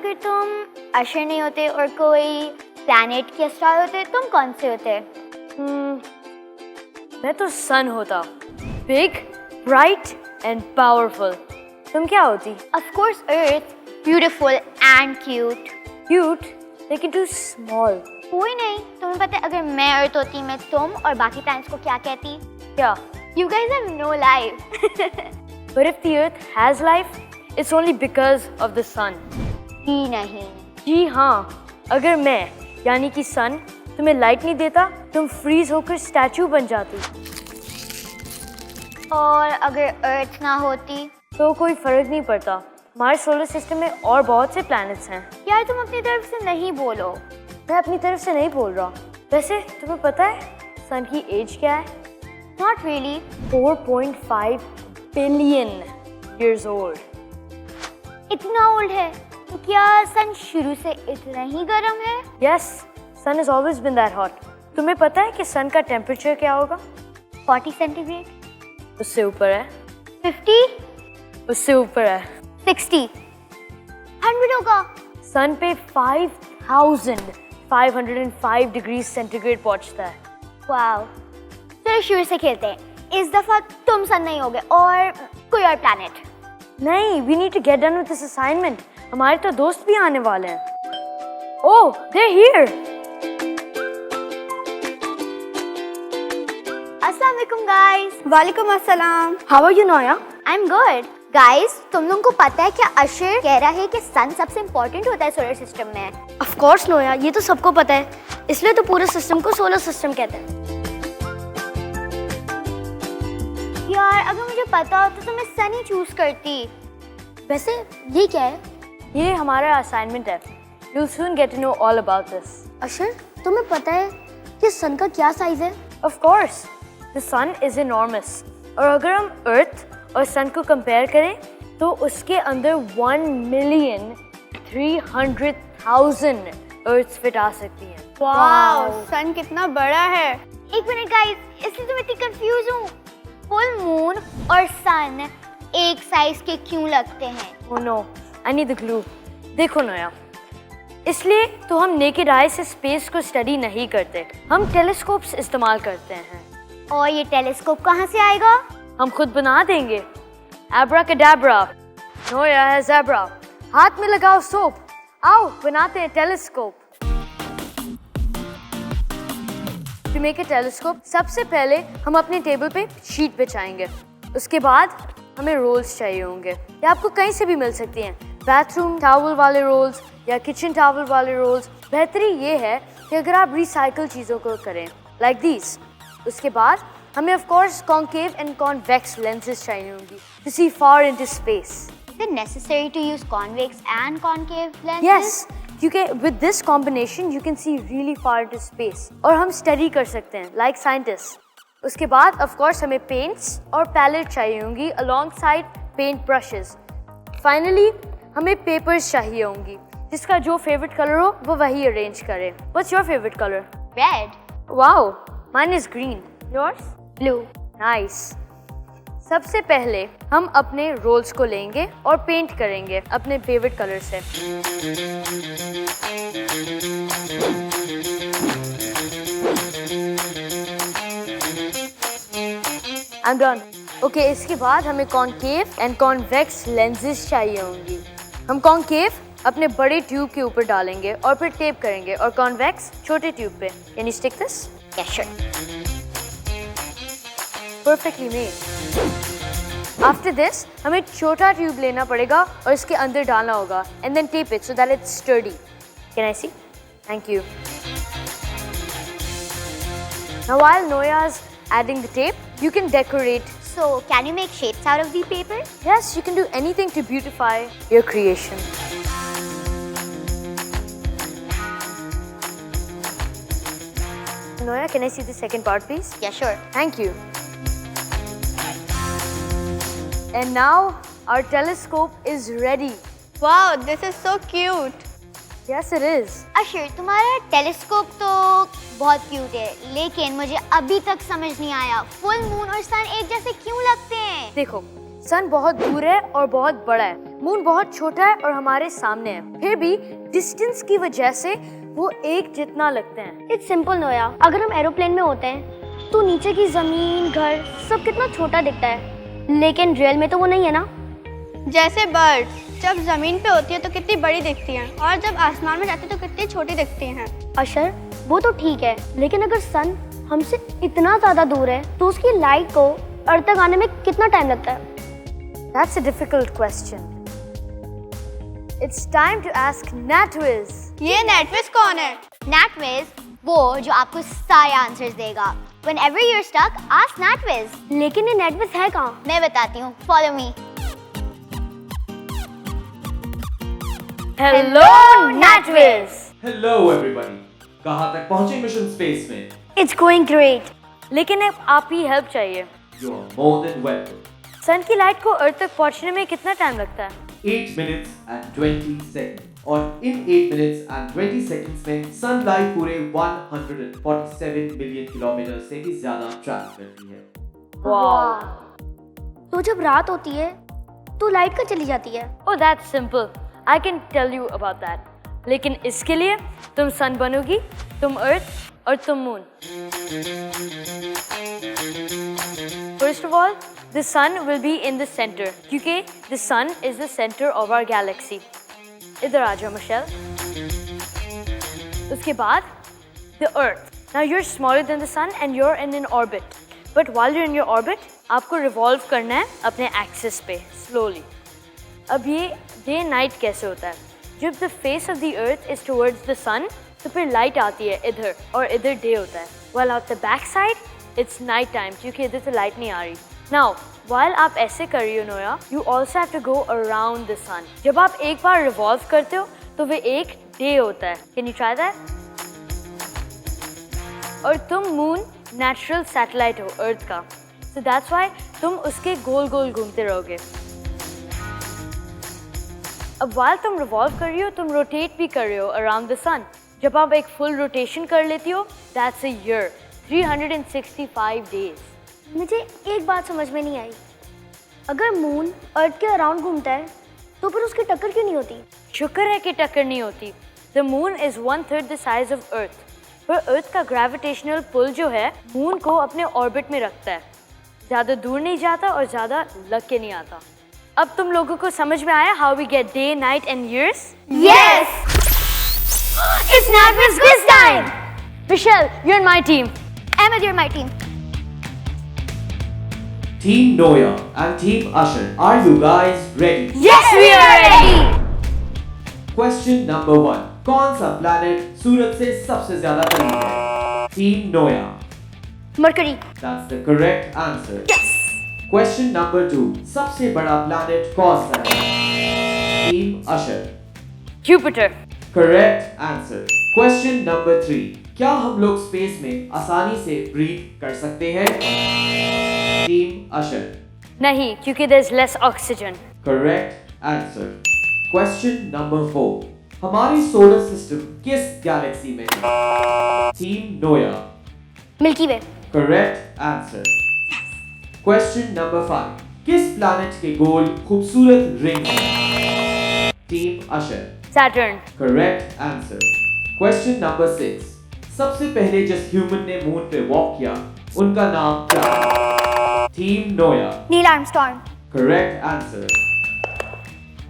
अगर तुम अशर नहीं होते और कोई प्लैनेट के स्टार होते, तुम कौन से होते? मैं तो सन होता, बिग, ब्राइट एंड पावरफुल। तुम क्या होती? Of course earth, beautiful and cute. Cute लेकिन टू स्मॉल। कोई नहीं, तुम्हें पता है अगर मैं अर्थ होती, मैं तुम और बाकी प्लैनेट्स को क्या कहती? क्या? You guys have no life. But if the earth has life, it's only because of the sun. ही नहीं। जी हाँ, अगर मैं यानी कि सन तुम्हें लाइट नहीं देता, तुम फ्रीज होकर स्टैचू बन जाती। और अगर अर्थ ना होती? तो कोई फर्क नहीं पड़ता, हमारे सोलर सिस्टम में और बहुत से प्लैनेट्स हैं। यार तुम अपनी तरफ से नहीं बोलो। मैं अपनी तरफ से नहीं बोल रहा। वैसे तुम्हें पता है सन की एज क्या है? Not really. 4.5 billion years old. इतना ओल्ड है? तो क्या सन शुरू से इतना ही गर्म है? Yes, sun has always been that hot. तुम्हें पता है कि सन का टेम्परेचर क्या होगा? 40 सेंटीग्रेड? उससे ऊपर है। 50? उससे ऊपर है। 60? 100 होगा? सन पे 5505 डिग्री सेंटीग्रेड पहुंचता है। वाओ। चलो शुरू से खेलते हैं। इस दफा तुम सन नहीं होगे और कोई और प्लैनेट। नहीं, we need to get done with this assignment. हमारे तो दोस्त भी आने वाले हैं। Oh, they're here. अस्सलाम वालेकुम गाइस। वालेकुम अस्सलाम। How are you, Noya? I am good. Guys, तुम लोगों को पता है क्या अशर कह रहा है कि सन सबसे इम्पोर्टेंट होता है सोलर सिस्टम में? ऑफ कोर्स नोया, ये तो सबको पता है, इसलिए तो पूरे सिस्टम को सोलर सिस्टम कहते हैं। यार अगर मुझे पता होता तो मैं सन ही चूज करती। वैसे ये क्या है? ये हमारा असाइनमेंट है। You'll soon get to know all about this. अशर, तुम्हें पता है कि सन का क्या साइज है? Of course, the sun is enormous. और अगर हम अर्थ और सन को कंपेयर करें तो उसके अंदर 1,300,000 अर्थ फिट आ सकती हैं। वाओ, सन कितना बड़ा है। एक मिनट गाइस, इसलिए तुम इतनी कंफ्यूज हूँ। फुल मून और सन एक साइज के क्यों लगते हैं? Oh no, I need the clue. देखो नया, इसलिए तो हम नेकेड आई से स्पेस को स्टडी नहीं करते, हम टेलीस्कोप्स इस्तेमाल करते हैं। और ये टेलीस्कोप कहाँ से आएगा? हम खुद बना देंगे। Abracadabra. नोया है ज़ेब्रा। हाथ में लगाओ सोप, आओ बनाते हैं telescope. To make a telescope, सबसे पहले हम अपने टेबल पे शीट बिछाएंगे। उसके बाद हमें रोल्स चाहिए होंगे, ये आपको कहीं से भी मिल सकती हैं। बाथरूम टॉवल वाले रोल्स या किचन टॉवल वाले रोल्स। बेहतरी ये है कि अगर आप रिसाइकल चीज़ों को करें, लाइक दिस। उसके बाद हमें of course concave and convex lenses चाहिए होंगी to see far into space. Is it necessary to use convex and concave lenses? Yes, क्योंकि with this combination you can see really far into space और हम study कर सकते हैं like scientists. उसके बाद of course हमें paints और palette चाहिए होंगी alongside paint brushes. Finally हमें papers चाहिए होंगी, जिसका जो favorite color हो वो वही arrange करें. What's your favorite color? Red. Wow, mine is green. Yours? Blue. Nice. सबसे पहले हम अपने रोल्स को लेंगे और पेंट करेंगे अपने फेवरेट कलर से। I'm done. Okay, इसके बाद हमें कॉन्केव एंड कॉन्वेक्स लेंसेज चाहिए होंगी। हम कॉन्केव अपने बड़े ट्यूब के ऊपर डालेंगे और फिर टेप करेंगे और कॉन्वेक्स छोटे ट्यूब पे। Can you stick this? Yeah, sure. Perfectly made. After this, हमें छोटा ट्यूब लेना पड़ेगा और इसके अंदर डालना होगा and then tape it so that it's sturdy. Can I see? Thank you. Now while Noya's adding the tape, you can decorate. So, can you make shapes out of the paper? Yes, you can do anything to beautify your creation. Noya, can I see the second part, please? Yeah, sure. Thank you. And now our telescope is ready. Wow, this is so cute. Yes, it is. अशर, तुम्हारा telescope तो बहुत cute है, लेकिन मुझे अभी तक समझ नहीं आया फुल मून और सन एक जैसे क्यों लगते हैं? देखो, सन बहुत दूर है और बहुत बड़ा है, मून बहुत छोटा है और हमारे सामने है, फिर भी डिस्टेंस की वजह से वो एक जितना लगते हैं। इट्स सिंपल नोया, अगर हम एरोप्लेन में होते हैं तो नीचे की जमीन, घर सब कितना छोटा दिखता है, लेकिन रियल में तो वो नहीं है ना। जैसे बर्ड्स जब जमीन पे होती है तो कितनी बड़ी दिखती हैं और जब आसमान में जाती है तो कितनी छोटी दिखती हैं। अशर, वो तो ठीक है, लेकिन अगर सन हमसे इतना ज्यादा दूर है तो उसकी लाइट को अर्थ तक आने में कितना टाइम लगता है? That's a difficult question. It's time to ask NatWiz. ये नेटविस कौन है? NatWiz वो जो आपको सारे आंसर्स देगा। Whenever you're stuck, ask NatWiz. लेकिन ये नेटविस है कहाँ? मैं बताती हूँ, follow me. Hello NatWiz. Hello everybody, कहाँ तक पहुंचे मिशन स्पेस में? It's going great. लेकिन अब आप ही हेल्प चाहिए। You are more than welcome. Sun की लाइट को अर्थ तक पहुंचने में कितना टाइम लगता है? 8 minutes and 20 seconds और इन 8 minutes and 20 seconds में सनलाइट पूरे 147 मिलियन किलोमीटर से भी ज्यादा ट्रैवल करती है। Wow. तो जब रात होती है तो लाइट कहाँ चली जाती है? Oh, that's simple. I can tell you about that. लेकिन इसके लिए तुम सन बनोगी, तुम अर्थ और तुम moon. First of all, the sun will be in the center क्योंकि the sun is the center of our galaxy. इधर आ जाओ मिशेल। उसके बाद the earth. Now you're smaller than the sun and you're in an orbit. But while you're in your orbit, आपको revolve करना है अपने axis पे slowly. अब ये डे नाइट कैसे होता है? जब the face of the earth is towards the sun, तो फिर लाइट आती है इधर और इधर डे होता है। While out the back side, it's night time क्योंकि इधर से लाइट नहीं आ रही। Now, while आप ऐसे कर रही हो Noah, you also have to go around the sun. जब आप एक बार revolve करते हो, तो वे एक डे होता है। Can you try that? और तुम मून नेचुरल सैटेलाइट हो अर्थ का, so that's why तुम उसके गोल गोल घूमते रहोगे। अब while तुम रिवॉल्व कर रही हो, तुम रोटेट भी कर रहे हो अराउंड द सन। जब आप एक फुल रोटेशन कर लेती हो, दैट्स अ ईयर, 365 डेज। मुझे एक बात समझ में नहीं आई, अगर मून अर्थ के अराउंड घूमता है तो फिर उसकी टक्कर क्यों नहीं होती? शुक्र है कि टक्कर नहीं होती। The moon is 1/3 the size of earth, पर अर्थ का ग्रेविटेशनल पुल जो है मून को अपने ऑर्बिट में रखता है, ज़्यादा दूर नहीं जाता और ज़्यादा लग के नहीं आता। अब तुम लोगों को समझ में आया how we get day, night and years? Yes! It's NatWiz quiz time! Michelle, you're in my team. Ahmed, you're my team. Team Noya and Team Usher, are you guys ready? Yes, we are ready. Question number 1. कौन सा planet सूरज से सबसे ज्यादा करीब है? Team Noya. Mercury. That's the correct answer. Yes. Question number 2. सबसे बड़ा planet कौन सा है? Team Usher. Jupiter. Correct answer. Question number 3. क्या हम लोग स्पेस में आसानी से ब्रीथ कर सकते हैं? Team Usher. नहीं, क्योंकि there's less oxygen. Correct answer. Question number 4. हमारी सोलर सिस्टम किस गैलेक्सी में है? Team Noya. मिल्की वे। Correct answer. Question number 5. किस प्लैनेट के गोल खूबसूरत रिंग है? Team Usher. Saturn. Correct answer. Question number 6. सबसे पहले जिस ह्यूमन ने मून पे वॉक किया, उनका नाम क्या है? Team Noya. Neil Armstrong. Correct answer.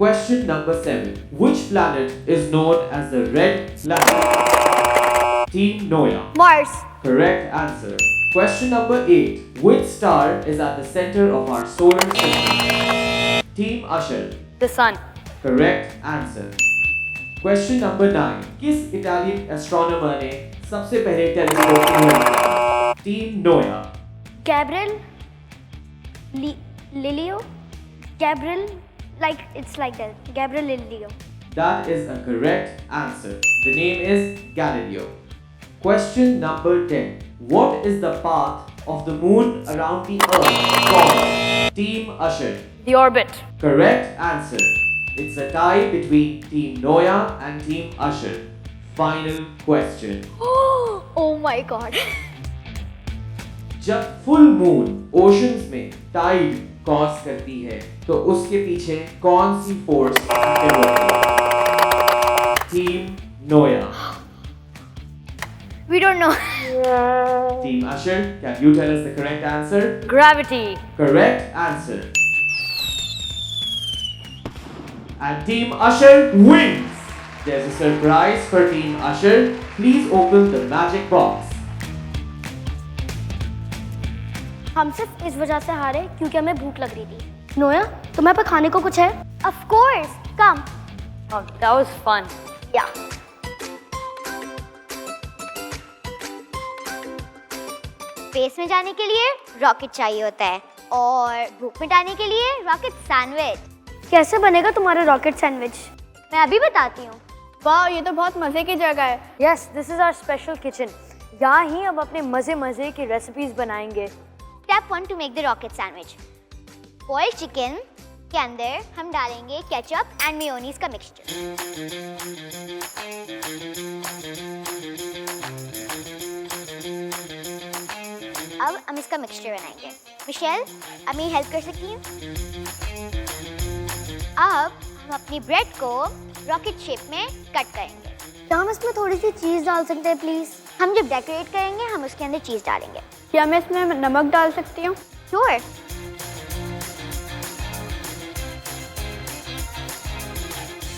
Question number 7. Which planet is known as the red planet? Team Noya. Mars. Correct answer. Question number 8. Which star is at the center of our solar system? Team Usher. The sun. Correct answer. Question number 9. किस Italian astronomer ने सबसे पहले telescope बनाया? Team Noya. Gabriel लिलियो। Gabriel, like it's like that. Gabriel Lilio. That is a correct answer. The name is Galileo. Question number 10. What is the path of the moon around the earth called? Team Usher. The orbit. Correct answer. It's a tie between Team Noya and Team Usher. Final question. Oh my god. जब full moon oceans में Tide cause करती है, तो उसके पीछे कौन सी force active होती है? Team Noah. We don't know. Team Usher, can you tell us the correct answer? Gravity. Correct answer. And Team Usher wins. There's a surprise for Team Usher. Please open the magic box. हम सिर्फ इस वजह से हारे क्योंकि हमें भूख लग रही थी। नोया, तुम्हारे पास खाने को कुछ है? Of course. Come. Oh, that was fun. या स्पेस में जाने के लिए रॉकेट चाहिए होता है और भूख मिटाने के लिए रॉकेट सैंडविच। कैसे बनेगा तुम्हारा रॉकेट सैंडविच? मैं अभी बताती हूँ। वाह, ये तो बहुत मज़े की जगह है। Yes, this is our special kitchen. यहाँ ही हम अपने मज़े की रेसिपीज बनाएंगे। Step 1 to make the rocket sandwich. Boiled chicken के अंदर हम डालेंगे केचप एंड मेयोनीज का मिक्सचर। अब हम इसका मिक्सचर बनाएंगे। मिशेल, अब मेरी हेल्प कर सकती हैं? अब हम अपनी ब्रेड को रॉकेट शेप में कट करेंगे। क्या हम इसमें थोड़ी सी चीज़ डाल सकते हैं प्लीज़? हम जब डेकोरेट करेंगे हम उसके अंदर चीज़ डालेंगे। क्या मैं इसमें नमक डाल सकती हूँ? श्योर।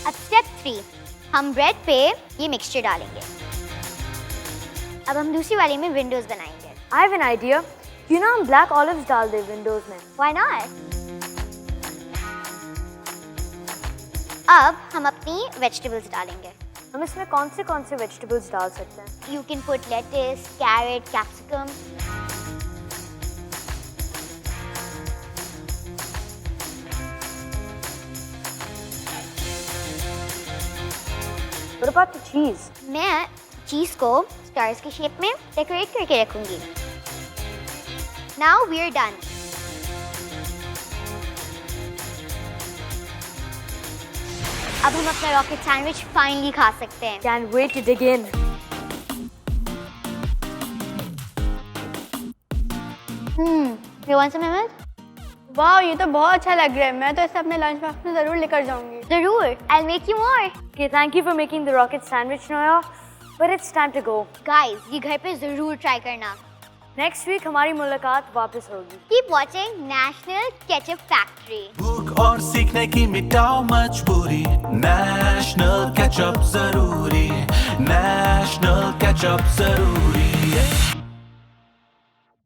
अब स्टेप 3, हम ब्रेड पे ये मिक्सचर डालेंगे। अब हम दूसरी वाली में विंडोज बनाएंगे। I have an idea. क्यों ना हम black olives डाल दें विंडोज में? Why not? अब हम अपनी वेजिटेबल्स डालेंगे। हम इसमें कौन से वेजिटेबल्स डाल सकते हैं? You can put lettuce, carrot, capsicum. What about the cheese? मैं चीज़ को स्टार्स की शेप में डेकोरेट करके रखूंगी। Now we are done. अब हम अपना रॉकेट सैंडविच फाइनली खा सकते हैं। Can't wait to dig in. You want some Ahmed? वाह, ये तो बहुत अच्छा लग रहा है। मैं तो इसे अपने लंच बॉक्स में ज़रूर लेकर जाऊंगी। जरूर। I'll make you more. Okay, thank you for making the rocket sandwich, Noya. But it's time to go. Guys, ये घर पे जरूर ट्राई करना। Next week हमारी मुलाकात वापस होगी। Keep watching National Ketchup Factory. भूख और सीखने की मिटाओ मजबूरी, नेशनल केचअप जरूरी, नेशनल केचअप जरूरी।